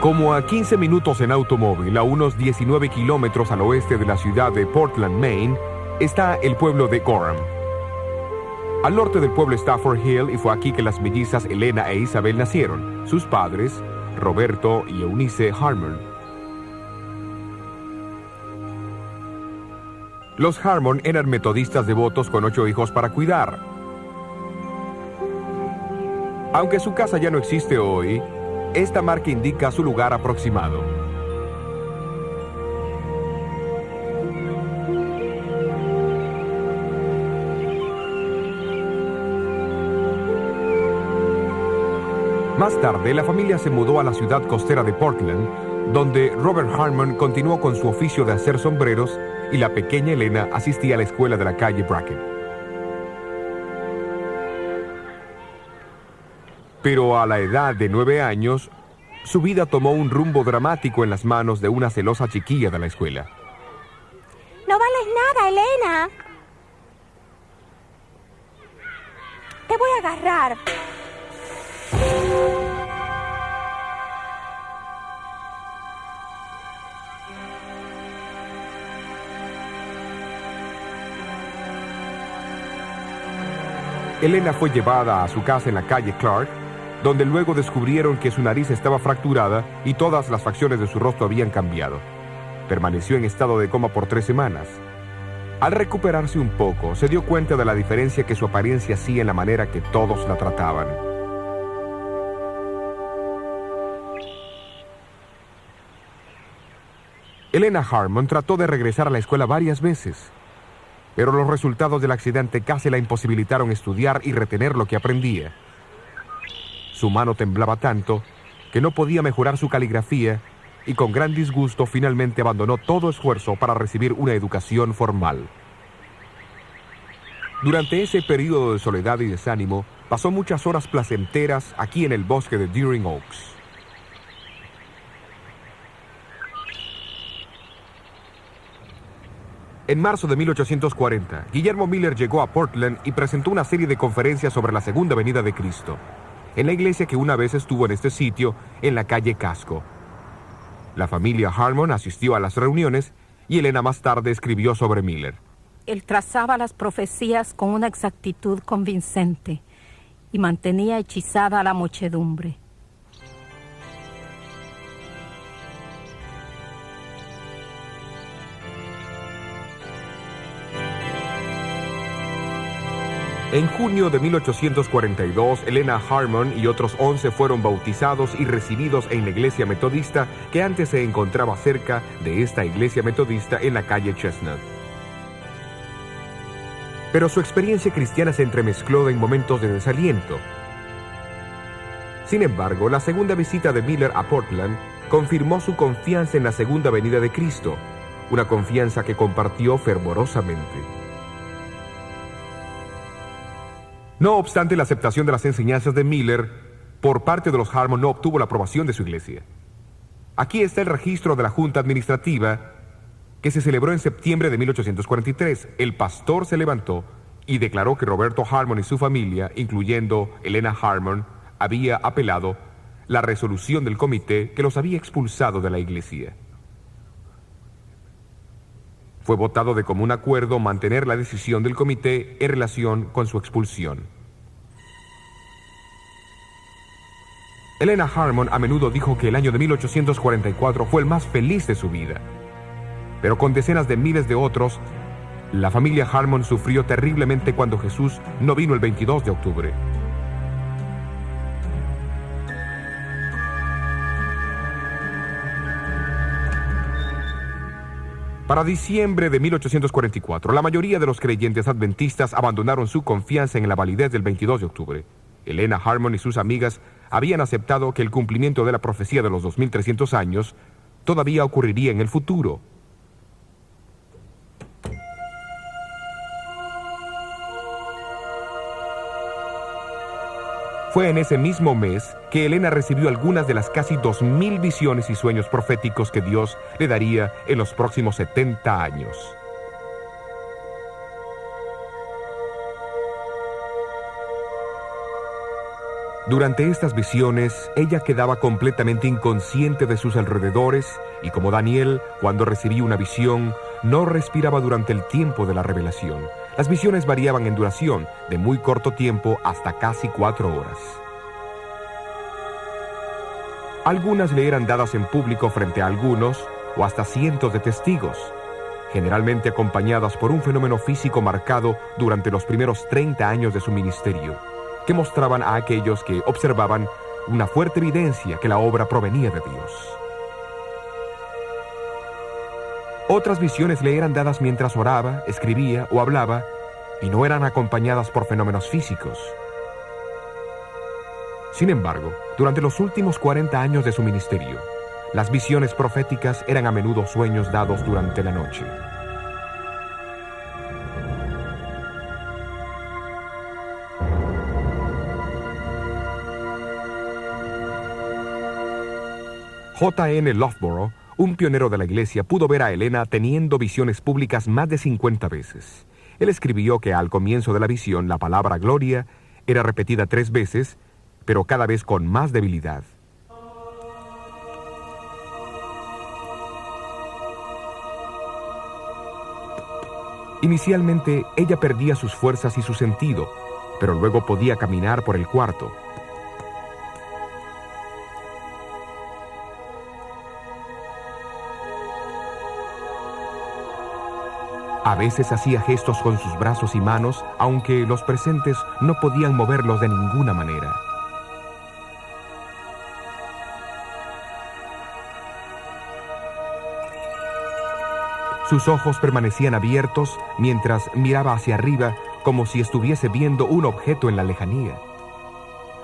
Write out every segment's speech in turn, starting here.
Como a 15 minutos en automóvil, a unos 19 kilómetros al oeste de la ciudad de Portland, Maine, está el pueblo de Gorham. Al norte del pueblo está Fort Hill y fue aquí que las mellizas Elena e Isabel nacieron. Sus padres, Roberto y Eunice Harmon. Los Harmon eran metodistas devotos con 8 hijos para cuidar. Aunque su casa ya no existe hoy, esta marca indica su lugar aproximado. Más tarde, la familia se mudó a la ciudad costera de Portland, donde Robert Harmon continuó con su oficio de hacer sombreros y la pequeña Elena asistía a la escuela de la calle Bracken. Pero a la edad de 9 años, su vida tomó un rumbo dramático en las manos de una celosa chiquilla de la escuela. No vales nada, Elena. Te voy a agarrar. Elena fue llevada a su casa en la calle Clark, donde luego descubrieron que su nariz estaba fracturada y todas las facciones de su rostro habían cambiado. Permaneció en estado de coma por 3 semanas. Al recuperarse un poco, se dio cuenta de la diferencia que su apariencia hacía en la manera que todos la trataban. Elena Harmon trató de regresar a la escuela varias veces, pero los resultados del accidente casi la imposibilitaron estudiar y retener lo que aprendía. Su mano temblaba tanto que no podía mejorar su caligrafía y con gran disgusto finalmente abandonó todo esfuerzo para recibir una educación formal. Durante ese periodo de soledad y desánimo, pasó muchas horas placenteras aquí en el bosque de Deering Oaks. En marzo de 1840, Guillermo Miller llegó a Portland y presentó una serie de conferencias sobre la segunda venida de Cristo, en la iglesia que una vez estuvo en este sitio, en la calle Casco. La familia Harmon asistió a las reuniones y Elena más tarde escribió sobre Miller. Él trazaba las profecías con una exactitud convincente y mantenía hechizada a la muchedumbre. En junio de 1842, Elena Harmon y otros 11 fueron bautizados y recibidos en la iglesia metodista que antes se encontraba cerca de esta iglesia metodista en la calle Chestnut. Pero su experiencia cristiana se entremezcló en momentos de desaliento. Sin embargo, la segunda visita de Miller a Portland confirmó su confianza en la segunda venida de Cristo, una confianza que compartió fervorosamente. No obstante, la aceptación de las enseñanzas de Miller por parte de los Harmon no obtuvo la aprobación de su iglesia. Aquí está el registro de la Junta Administrativa que se celebró en septiembre de 1843. El pastor se levantó y declaró que Roberto Harmon y su familia, incluyendo Elena Harmon, había apelado la resolución del comité que los había expulsado de la iglesia. Fue votado de común acuerdo mantener la decisión del comité en relación con su expulsión. Elena Harmon a menudo dijo que el año de 1844 fue el más feliz de su vida. Pero con decenas de miles de otros, la familia Harmon sufrió terriblemente cuando Jesús no vino el 22 de octubre. Para diciembre de 1844, la mayoría de los creyentes adventistas abandonaron su confianza en la validez del 22 de octubre. Elena Harmon y sus amigas habían aceptado que el cumplimiento de la profecía de los 2300 años todavía ocurriría en el futuro. Fue en ese mismo mes que Elena recibió algunas de las casi 2000 visiones y sueños proféticos que Dios le daría en los próximos 70 años. Durante estas visiones, ella quedaba completamente inconsciente de sus alrededores y como Daniel, cuando recibía una visión, no respiraba durante el tiempo de la revelación. Las visiones variaban en duración, de muy corto tiempo hasta casi 4 horas. Algunas le eran dadas en público frente a algunos o hasta cientos de testigos, generalmente acompañadas por un fenómeno físico marcado durante los primeros 30 años de su ministerio, que mostraban a aquellos que observaban una fuerte evidencia que la obra provenía de Dios. Otras visiones le eran dadas mientras oraba, escribía o hablaba, y no eran acompañadas por fenómenos físicos. Sin embargo, durante los últimos 40 años de su ministerio, las visiones proféticas eran a menudo sueños dados durante la noche. J.N. Loughborough, un pionero de la iglesia, pudo ver a Helena teniendo visiones públicas más de 50 veces. Él escribió que al comienzo de la visión la palabra gloria era repetida 3 veces, pero cada vez con más debilidad. Inicialmente, ella perdía sus fuerzas y su sentido, pero luego podía caminar por el cuarto. A veces hacía gestos con sus brazos y manos, aunque los presentes no podían moverlos de ninguna manera. Sus ojos permanecían abiertos mientras miraba hacia arriba como si estuviese viendo un objeto en la lejanía.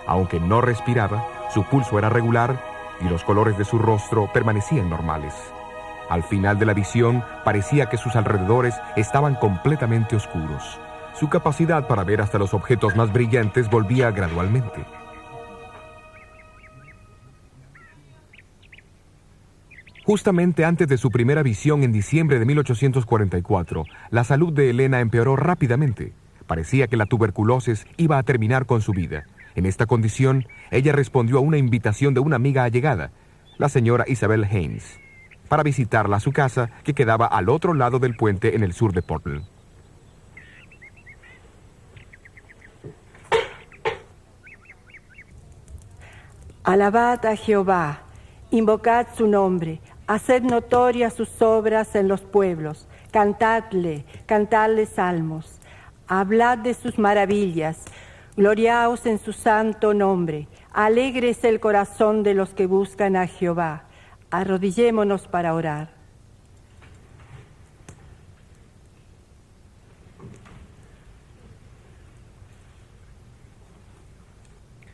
Aunque no respiraba, su pulso era regular y los colores de su rostro permanecían normales. Al final de la visión, parecía que sus alrededores estaban completamente oscuros. Su capacidad para ver hasta los objetos más brillantes volvía gradualmente. Justamente antes de su primera visión en diciembre de 1844, la salud de Helena empeoró rápidamente. Parecía que la tuberculosis iba a terminar con su vida. En esta condición, ella respondió a una invitación de una amiga allegada, la señora Isabel Haynes, para visitarla a su casa, que quedaba al otro lado del puente en el sur de Portland. Alabad a Jehová, invocad su nombre, haced notorias sus obras en los pueblos, cantadle salmos, hablad de sus maravillas, gloriaos en su santo nombre, alégrese el corazón de los que buscan a Jehová. Arrodillémonos para orar.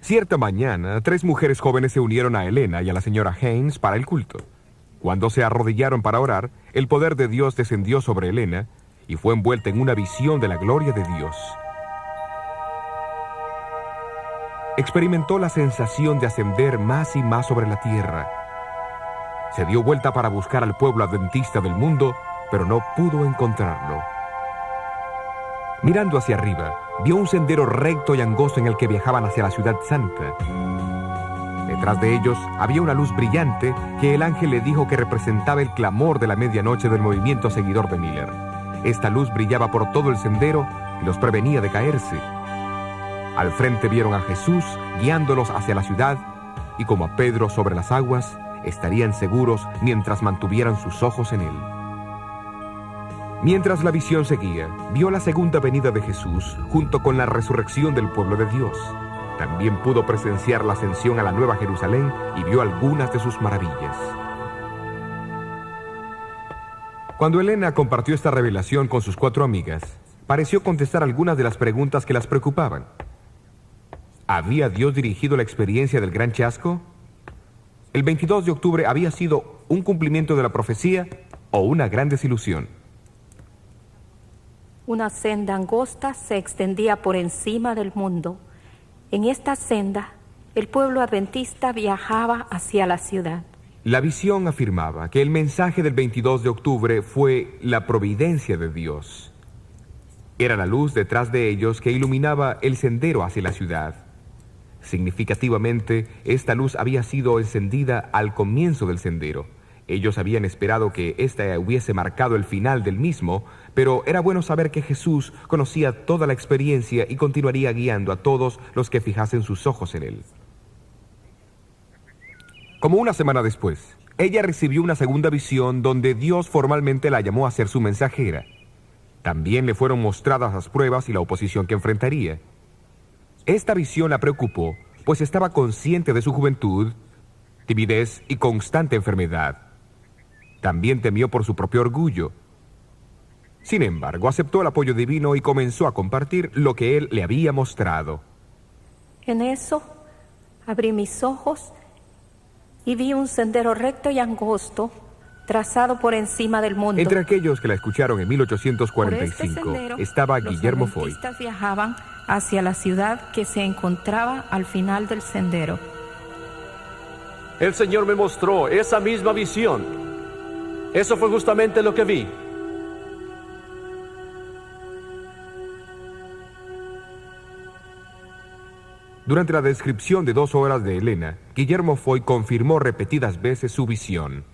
Cierta mañana, 3 mujeres jóvenes se unieron a Helena y a la señora Haynes para el culto. Cuando se arrodillaron para orar, el poder de Dios descendió sobre Helena y fue envuelta en una visión de la gloria de Dios. Experimentó la sensación de ascender más y más sobre la tierra. Se dio vuelta para buscar al pueblo adventista del mundo, pero no pudo encontrarlo. Mirando hacia arriba, vio un sendero recto y angosto en el que viajaban hacia la ciudad santa. Detrás de ellos había una luz brillante que el ángel le dijo que representaba el clamor de la medianoche del movimiento seguidor de Miller. Esta luz brillaba por todo el sendero y los prevenía de caerse. Al frente vieron a Jesús guiándolos hacia la ciudad y como a Pedro sobre las aguas, estarían seguros mientras mantuvieran sus ojos en él. Mientras la visión seguía, vio la segunda venida de Jesús junto con la resurrección del pueblo de Dios. También pudo presenciar la ascensión a la Nueva Jerusalén y vio algunas de sus maravillas. Cuando Helena compartió esta revelación con sus 4 amigas, pareció contestar algunas de las preguntas que las preocupaban. ¿Había Dios dirigido la experiencia del gran chasco? ¿El 22 de octubre había sido un cumplimiento de la profecía o una gran desilusión? Una senda angosta se extendía por encima del mundo. En esta senda, el pueblo adventista viajaba hacia la ciudad. La visión afirmaba que el mensaje del 22 de octubre fue la providencia de Dios. Era la luz detrás de ellos que iluminaba el sendero hacia la ciudad. Significativamente, esta luz había sido encendida al comienzo del sendero. Ellos habían esperado que ésta hubiese marcado el final del mismo, pero era bueno saber que Jesús conocía toda la experiencia y continuaría guiando a todos los que fijasen sus ojos en él. Como una semana después, ella recibió una segunda visión donde Dios formalmente la llamó a ser su mensajera. También le fueron mostradas las pruebas y la oposición que enfrentaría. Esta visión la preocupó, pues estaba consciente de su juventud, timidez y constante enfermedad. También temió por su propio orgullo. Sin embargo, aceptó el apoyo divino y comenzó a compartir lo que él le había mostrado. En eso, abrí mis ojos y vi un sendero recto y angosto, trazado por encima del mundo. Entre aquellos que la escucharon en Por 1845 este sendero, estaba Guillermo los Foy. adventistas viajaban hacia la ciudad que se encontraba al final del sendero. El Señor me mostró esa misma visión. Eso fue justamente lo que vi. Durante la descripción de 2 horas de Elena, Guillermo Foy confirmó repetidas veces su visión.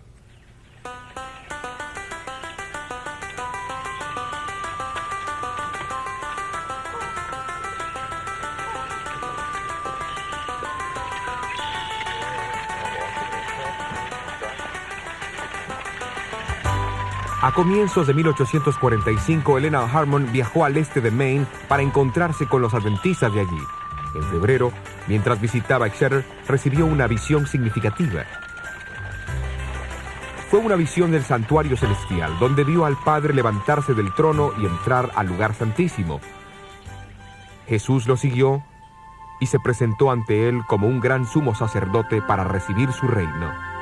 A comienzos de 1845, Elena Harmon viajó al este de Maine para encontrarse con los adventistas de allí. En febrero, mientras visitaba Exeter, recibió una visión significativa. Fue una visión del santuario celestial, donde vio al Padre levantarse del trono y entrar al lugar santísimo. Jesús lo siguió y se presentó ante él como un gran sumo sacerdote para recibir su reino.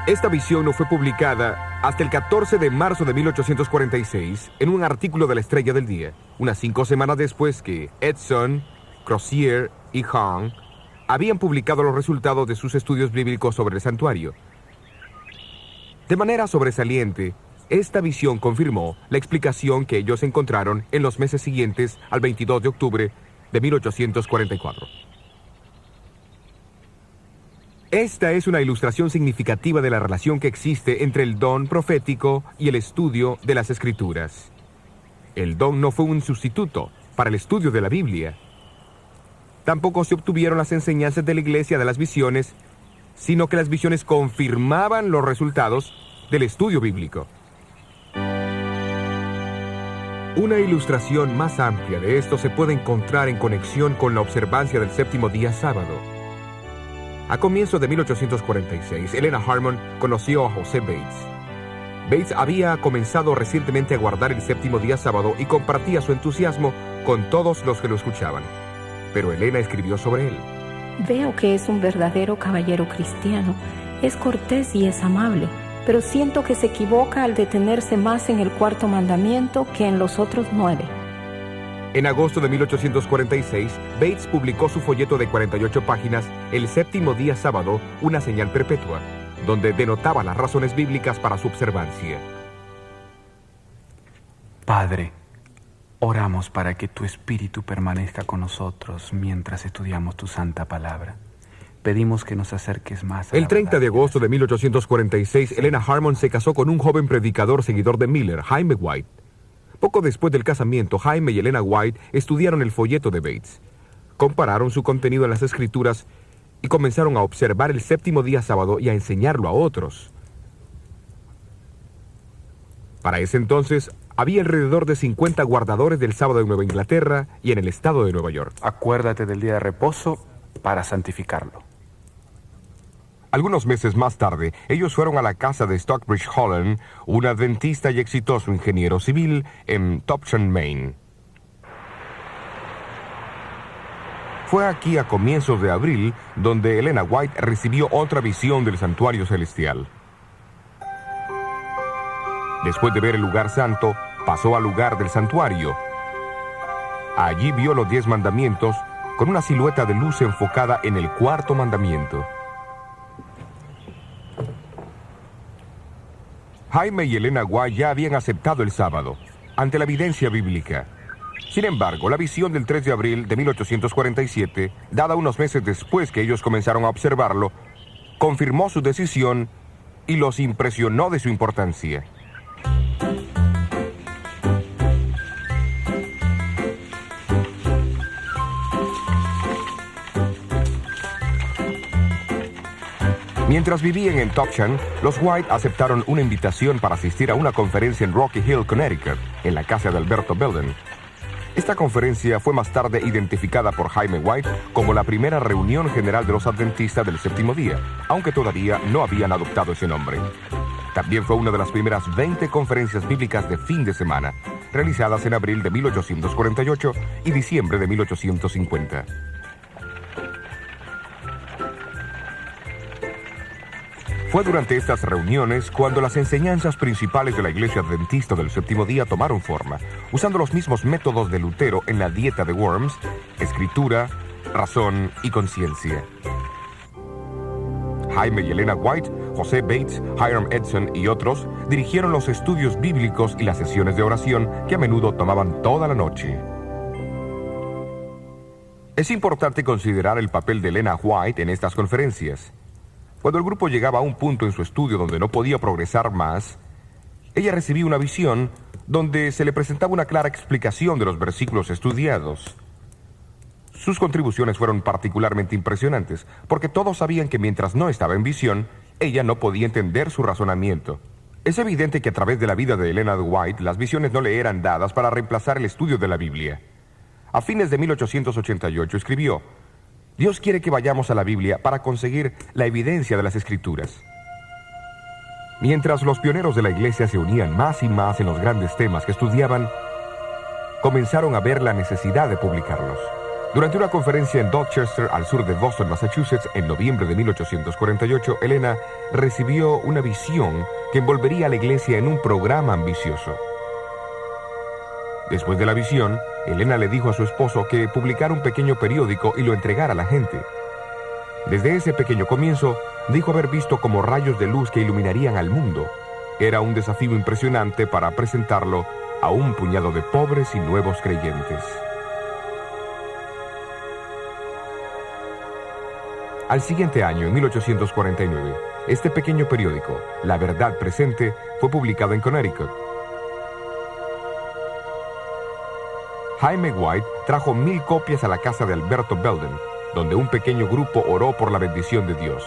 Esta visión no fue publicada hasta el 14 de marzo de 1846 en un artículo de la Estrella del Día, unas 5 semanas después que Edson, Crozier y Hahn habían publicado los resultados de sus estudios bíblicos sobre el santuario. De manera sobresaliente, esta visión confirmó la explicación que ellos encontraron en los meses siguientes al 22 de octubre de 1844. Esta es una ilustración significativa de la relación que existe entre el don profético y el estudio de las Escrituras. El don no fue un sustituto para el estudio de la Biblia. Tampoco se obtuvieron las enseñanzas de la Iglesia de las visiones, sino que las visiones confirmaban los resultados del estudio bíblico. Una ilustración más amplia de esto se puede encontrar en conexión con la observancia del séptimo día sábado. A comienzos de 1846, Elena Harmon conoció a José Bates. Bates había comenzado recientemente a guardar el séptimo día sábado y compartía su entusiasmo con todos los que lo escuchaban. Pero Elena escribió sobre él. Veo que es un verdadero caballero cristiano. Es cortés y es amable, pero siento que se equivoca al detenerse más en el 4º mandamiento que en los otros 9. En agosto de 1846, Bates publicó su folleto de 48 páginas, El séptimo día sábado, una señal perpetua, donde denotaba las razones bíblicas para su observancia. Padre, oramos para que tu Espíritu permanezca con nosotros mientras estudiamos tu santa palabra. Pedimos que nos acerques más a El 30 de agosto de 1846, Elena Harmon se casó con un joven predicador seguidor de Miller, Jaime White. Poco después del casamiento, Jaime y Elena White estudiaron el folleto de Bates, compararon su contenido en las Escrituras y comenzaron a observar el séptimo día sábado y a enseñarlo a otros. Para ese entonces, había alrededor de 50 guardadores del sábado en Nueva Inglaterra y en el estado de Nueva York. Acuérdate del día de reposo para santificarlo. Algunos meses más tarde, ellos fueron a la casa de Stockbridge Holland, un adventista y exitoso ingeniero civil en Topsham, Maine. Fue aquí a comienzos de abril donde Elena White recibió otra visión del santuario celestial. Después de ver el lugar santo, pasó al lugar del santuario. Allí vio los 10 mandamientos con una silueta de luz enfocada en el 4º mandamiento. Jaime y Elena White ya habían aceptado el sábado, ante la evidencia bíblica. Sin embargo, la visión del 3 de abril de 1847, dada unos meses después que ellos comenzaron a observarlo, confirmó su decisión y los impresionó de su importancia. Mientras vivían en Topsham, los White aceptaron una invitación para asistir a una conferencia en Rocky Hill, Connecticut, en la casa de Alberto Belden. Esta conferencia fue más tarde identificada por Jaime White como la primera reunión general de los adventistas del séptimo día, aunque todavía no habían adoptado ese nombre. También fue una de las primeras 20 conferencias bíblicas de fin de semana, realizadas en abril de 1848 y diciembre de 1850. Fue durante estas reuniones cuando las enseñanzas principales de la Iglesia Adventista del Séptimo Día tomaron forma, usando los mismos métodos de Lutero en la dieta de Worms: escritura, razón y conciencia. Jaime y Elena White, José Bates, Hiram Edson y otros dirigieron los estudios bíblicos y las sesiones de oración que a menudo tomaban toda la noche. Es importante considerar el papel de Elena White en estas conferencias. Cuando el grupo llegaba a un punto en su estudio donde no podía progresar más, ella recibía una visión donde se le presentaba una clara explicación de los versículos estudiados. Sus contribuciones fueron particularmente impresionantes, porque todos sabían que mientras no estaba en visión, ella no podía entender su razonamiento. Es evidente que a través de la vida de Elena White, las visiones no le eran dadas para reemplazar el estudio de la Biblia. A fines de 1888 escribió: Dios quiere que vayamos a la Biblia para conseguir la evidencia de las Escrituras. Mientras los pioneros de la Iglesia se unían más y más en los grandes temas que estudiaban, comenzaron a ver la necesidad de publicarlos. Durante una conferencia en Dorchester, al sur de Boston, Massachusetts, en noviembre de 1848, Elena recibió una visión que envolvería a la Iglesia en un programa ambicioso. Después de la visión, Elena le dijo a su esposo que publicara un pequeño periódico y lo entregara a la gente. Desde ese pequeño comienzo, dijo haber visto como rayos de luz que iluminarían al mundo. Era un desafío impresionante para presentarlo a un puñado de pobres y nuevos creyentes. Al siguiente año, en 1849, este pequeño periódico, La Verdad Presente, fue publicado en Connecticut. Jaime White trajo 1000 copias a la casa de Alberto Belden, donde un pequeño grupo oró por la bendición de Dios.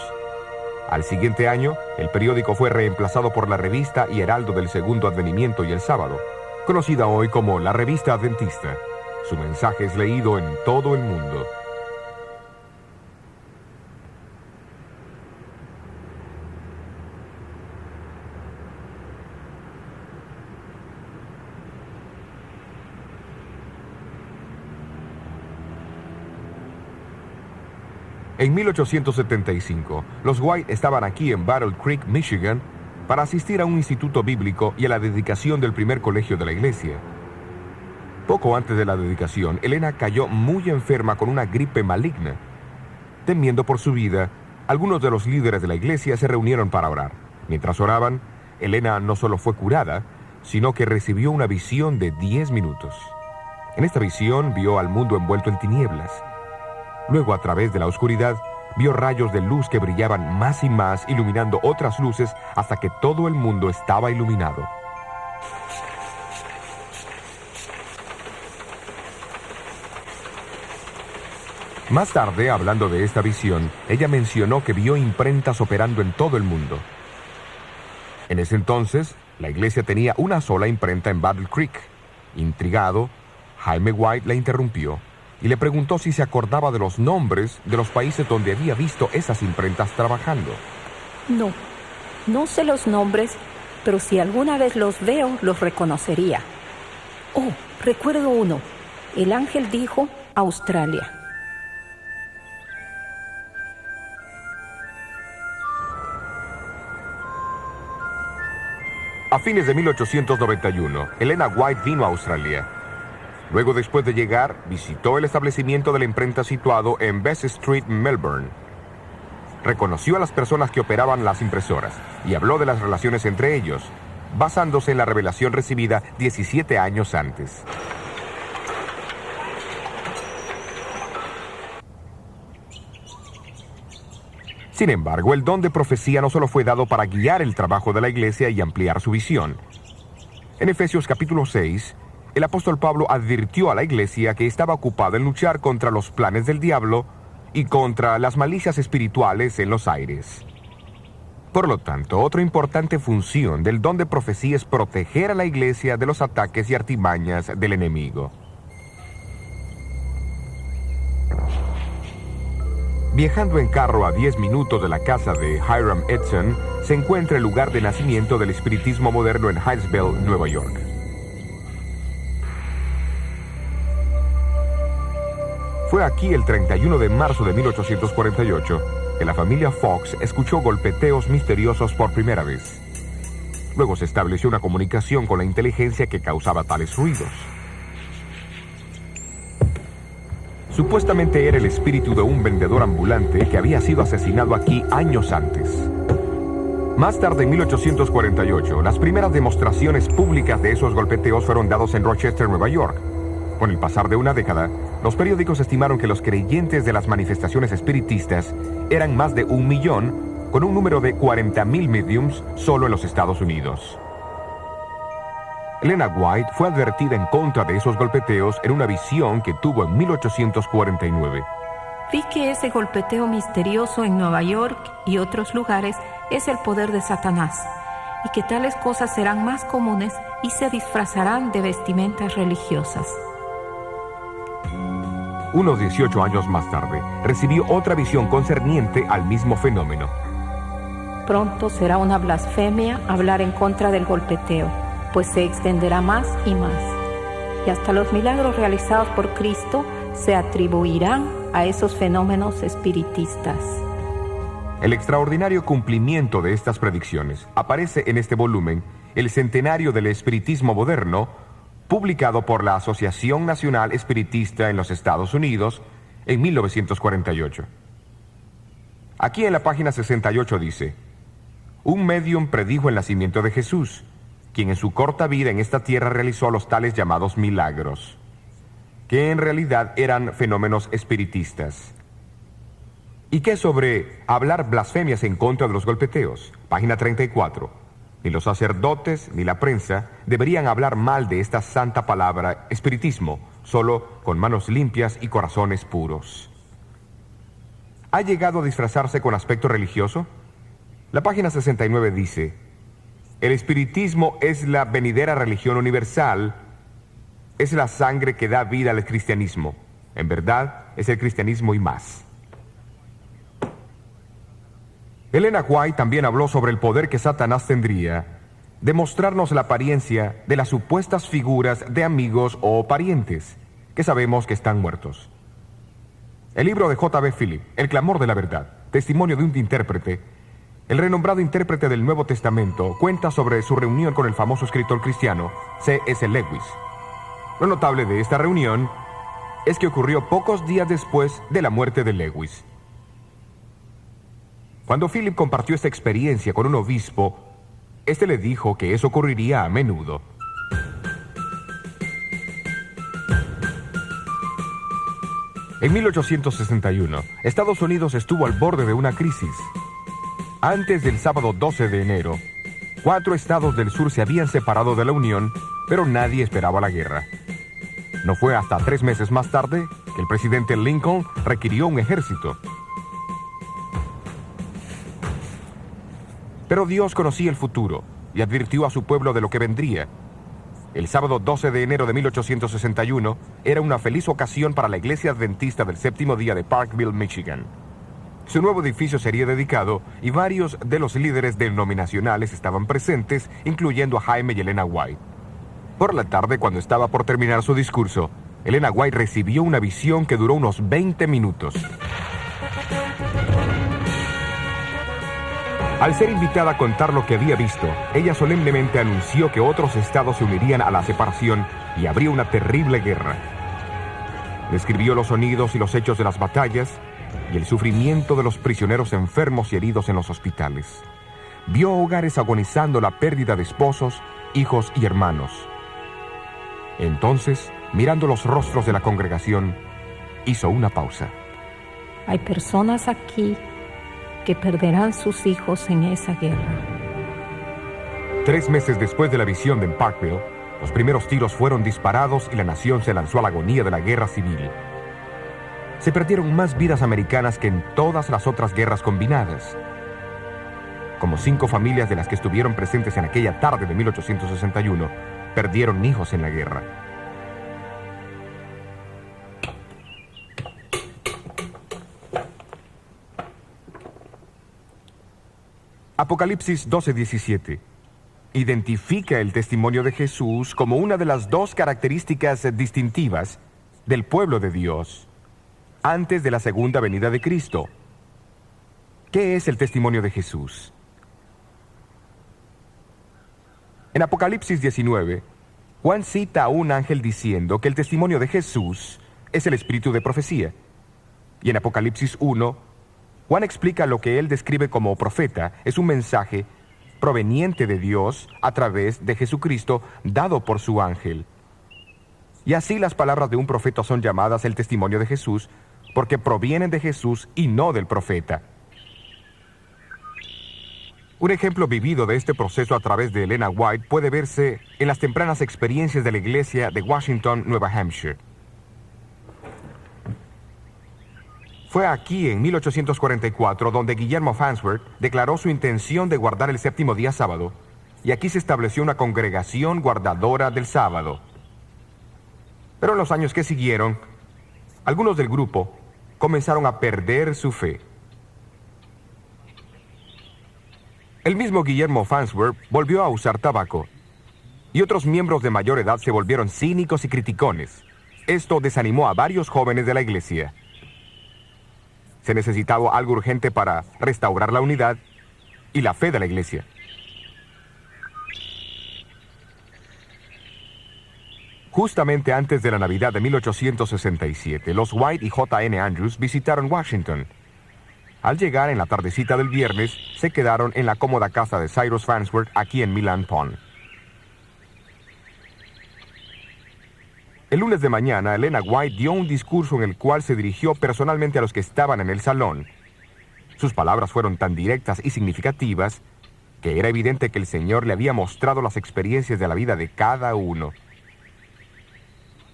Al siguiente año, el periódico fue reemplazado por la revista y Heraldo del Segundo Advenimiento y el Sábado, conocida hoy como la Revista Adventista. Su mensaje es leído en todo el mundo. En 1875, los White estaban aquí en Battle Creek, Michigan, para asistir a un instituto bíblico y a la dedicación del primer colegio de la iglesia. Poco antes de la dedicación, Elena cayó muy enferma con una gripe maligna. Temiendo por su vida, algunos de los líderes de la iglesia se reunieron para orar. Mientras oraban, Elena no solo fue curada, sino que recibió una visión de 10 minutos. En esta visión vio al mundo envuelto en tinieblas. Luego, a través de la oscuridad, vio rayos de luz que brillaban más y más, iluminando otras luces hasta que todo el mundo estaba iluminado. Más tarde, hablando de esta visión, ella mencionó que vio imprentas operando en todo el mundo. En ese entonces, la iglesia tenía una sola imprenta en Battle Creek. Intrigado, Jaime White la interrumpió y le preguntó si se acordaba de los nombres de los países donde había visto esas imprentas trabajando. No sé los nombres, pero si alguna vez los veo, los reconocería. Oh, recuerdo uno. El ángel dijo Australia. A fines de 1891, Elena White vino a Australia. Luego, después de llegar, visitó el establecimiento de la imprenta situado en Bess Street, Melbourne. Reconoció a las personas que operaban las impresoras y habló de las relaciones entre ellos. basándose en la revelación recibida 17 años antes. Sin embargo, el don de profecía no solo fue dado para guiar el trabajo de la iglesia y ampliar su visión. En Efesios capítulo 6, el apóstol Pablo advirtió a la iglesia que estaba ocupada en luchar contra los planes del diablo y contra las malicias espirituales en los aires. Por lo tanto, otra importante función del don de profecía es proteger a la iglesia de los ataques y artimañas del enemigo. Viajando en carro a 10 minutos de la casa de Hiram Edson, se encuentra el lugar de nacimiento del espiritismo moderno en Hillsville, Nueva York. Fue aquí el 31 de marzo de 1848 que la familia Fox escuchó golpeteos misteriosos por primera vez. Luego se estableció una comunicación con la inteligencia que causaba tales ruidos. Supuestamente era el espíritu de un vendedor ambulante que había sido asesinado aquí años antes. Más tarde, en 1848, las primeras demostraciones públicas de esos golpeteos fueron dados en Rochester, Nueva York. Con el pasar de una década, los periódicos estimaron que los creyentes de las manifestaciones espiritistas eran más de 1 millón, con un número de 40,000 mediums solo en los Estados Unidos. Elena White fue advertida en contra de esos golpeteos en una visión que tuvo en 1849. Vi que ese golpeteo misterioso en Nueva York y otros lugares es el poder de Satanás, y que tales cosas serán más comunes y se disfrazarán de vestimentas religiosas. Unos 18 años más tarde, recibió otra visión concerniente al mismo fenómeno. Pronto será una blasfemia hablar en contra del golpeteo, pues se extenderá más y más, y hasta los milagros realizados por Cristo se atribuirán a esos fenómenos espiritistas. El extraordinario cumplimiento de estas predicciones aparece en este volumen, El Centenario del Espiritismo Moderno, publicado por la Asociación Nacional Espiritista en los Estados Unidos en 1948. Aquí en la página 68 dice: un médium predijo el nacimiento de Jesús, quien en su corta vida en esta tierra realizó los tales llamados milagros, que en realidad eran fenómenos espiritistas. ¿Y qué sobre hablar blasfemias en contra de los golpeteos? Página 34. Ni los sacerdotes ni la prensa deberían hablar mal de esta santa palabra espiritismo, solo con manos limpias y corazones puros. ¿Ha llegado a disfrazarse con aspecto religioso? La página 69 dice: el espiritismo es la venidera religión universal, es la sangre que da vida al cristianismo. En verdad, es el cristianismo y más. Elena White también habló sobre el poder que Satanás tendría de mostrarnos la apariencia de las supuestas figuras de amigos o parientes que sabemos que están muertos. El libro de J.B. Philip, El clamor de la verdad, testimonio de un intérprete, el renombrado intérprete del Nuevo Testamento, cuenta sobre su reunión con el famoso escritor cristiano C.S. Lewis. Lo notable de esta reunión es que ocurrió pocos días después de la muerte de Lewis. Cuando Philip compartió esta experiencia con un obispo, este le dijo que eso ocurriría a menudo. En 1861, Estados Unidos estuvo al borde de una crisis. Antes del sábado 12 de enero, 4 estados del sur se habían separado de la Unión, pero nadie esperaba la guerra. No fue hasta 3 meses más tarde que el presidente Lincoln requirió un ejército. Pero Dios conocía el futuro y advirtió a su pueblo de lo que vendría. El sábado 12 de enero de 1861 era una feliz ocasión para la Iglesia Adventista del Séptimo Día de Parkville, Michigan. Su nuevo edificio sería dedicado y varios de los líderes denominacionales estaban presentes, incluyendo a Jaime y Elena White. Por la tarde, cuando estaba por terminar su discurso, Elena White recibió una visión que duró unos 20 minutos. Al ser invitada a contar lo que había visto, ella solemnemente anunció que otros estados se unirían a la separación y habría una terrible guerra. Describió los sonidos y los hechos de las batallas y el sufrimiento de los prisioneros enfermos y heridos en los hospitales. vio hogares agonizando la pérdida de esposos, hijos y hermanos. Entonces, mirando los rostros de la congregación, hizo una pausa. Hay personas aquí que perderán sus hijos en esa guerra. 3 meses después de la visión de Parkville, los primeros tiros fueron disparados y la nación se lanzó a la agonía de la guerra civil. Se perdieron más vidas americanas que en todas las otras guerras combinadas. Como 5 familias de las que estuvieron presentes en aquella tarde de 1861 perdieron hijos en la guerra. Apocalipsis 12:17 identifica el testimonio de Jesús como una de las 2 características distintivas del pueblo de Dios antes de la segunda venida de Cristo. ¿Qué es el testimonio de Jesús? En Apocalipsis 19, Juan cita a un ángel diciendo que el testimonio de Jesús es el espíritu de profecía. Y en Apocalipsis 1, Juan explica lo que él describe como profeta es un mensaje proveniente de Dios a través de Jesucristo dado por su ángel. Y así las palabras de un profeta son llamadas el testimonio de Jesús porque provienen de Jesús y no del profeta. Un ejemplo vivido de este proceso a través de Elena White puede verse en las tempranas experiencias de la iglesia de Washington, Nueva Hampshire. Fue aquí, en 1844, donde Guillermo Farnsworth declaró su intención de guardar el 7º día sábado, y aquí se estableció una congregación guardadora del sábado. Pero en los años que siguieron, algunos del grupo comenzaron a perder su fe. El mismo Guillermo Farnsworth volvió a usar tabaco, y otros miembros de mayor edad se volvieron cínicos y criticones. Esto desanimó a varios jóvenes de la iglesia. Se necesitaba algo urgente para restaurar la unidad y la fe de la iglesia. Justamente antes de la Navidad de 1867, los White y J.N. Andrews visitaron Washington. Al llegar en la tardecita del viernes, se quedaron en la cómoda casa de Cyrus Farnsworth aquí en Milan Pond. El lunes de mañana, Elena White dio un discurso en el cual se dirigió personalmente a los que estaban en el salón. Sus palabras fueron tan directas y significativas que era evidente que el Señor le había mostrado las experiencias de la vida de cada uno.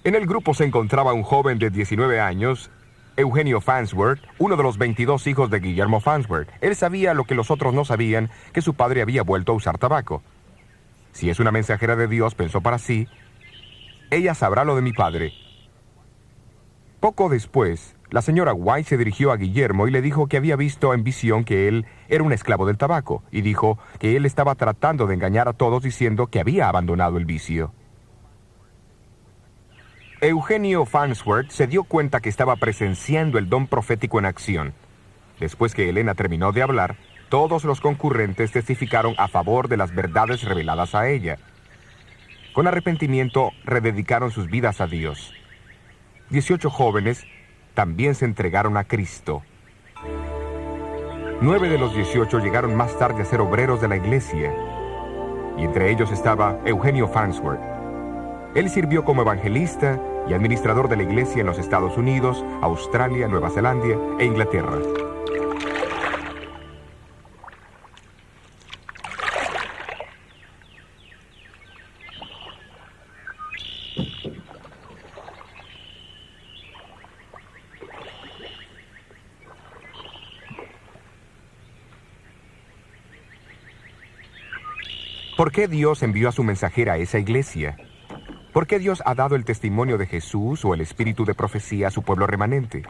En el grupo se encontraba un joven de 19 años, Eugenio Farnsworth, uno de los 22 hijos de Guillermo Farnsworth. Él sabía lo que los otros no sabían, que su padre había vuelto a usar tabaco. Si es una mensajera de Dios, pensó para sí, ella sabrá lo de mi padre. Poco después, la señora White se dirigió a Guillermo y le dijo que había visto en visión que él era un esclavo del tabaco, y dijo que él estaba tratando de engañar a todos diciendo que había abandonado el vicio. Eugenio Farnsworth se dio cuenta que estaba presenciando el don profético en acción. Después que Elena terminó de hablar, todos los concurrentes testificaron a favor de las verdades reveladas a ella. Con arrepentimiento, rededicaron sus vidas a Dios. 18 jóvenes también se entregaron a Cristo. 9 de los 18 llegaron más tarde a ser obreros de la iglesia, y entre ellos estaba Eugenio Farnsworth. Él sirvió como evangelista y administrador de la iglesia en los Estados Unidos, Australia, Nueva Zelanda e Inglaterra. ¿Por qué Dios envió a su mensajera a esa iglesia? ¿Por qué Dios ha dado el testimonio de Jesús o el espíritu de profecía a su pueblo remanente?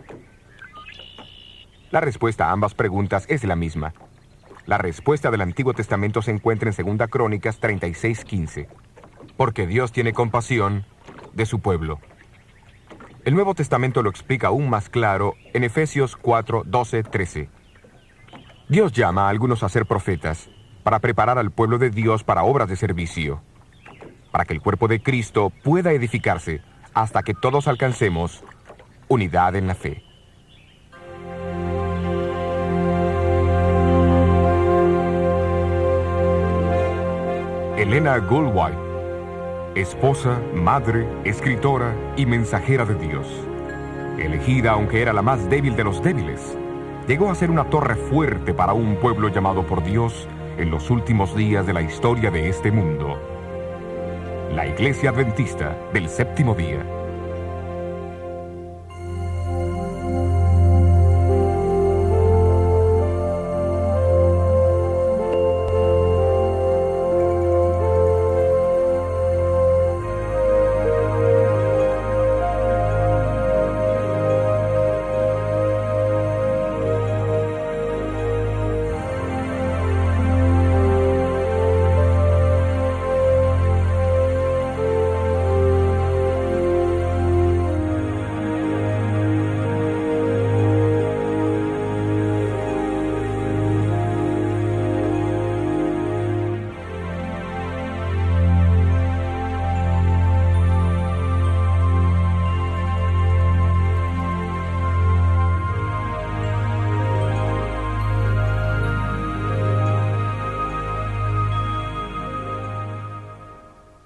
La respuesta a ambas preguntas es la misma. La respuesta del Antiguo Testamento se encuentra en 2 Crónicas 36:15. Porque Dios tiene compasión de su pueblo. El Nuevo Testamento lo explica aún más claro en Efesios 4:12-13. Dios llama a algunos a ser profetas para preparar al pueblo de Dios para obras de servicio, para que el cuerpo de Cristo pueda edificarse hasta que todos alcancemos unidad en la fe. Elena Goldwhite, esposa, madre, escritora y mensajera de Dios. Elegida aunque era la más débil de los débiles, llegó a ser una torre fuerte para un pueblo llamado por Dios en los últimos días de la historia de este mundo. La Iglesia Adventista del Séptimo Día.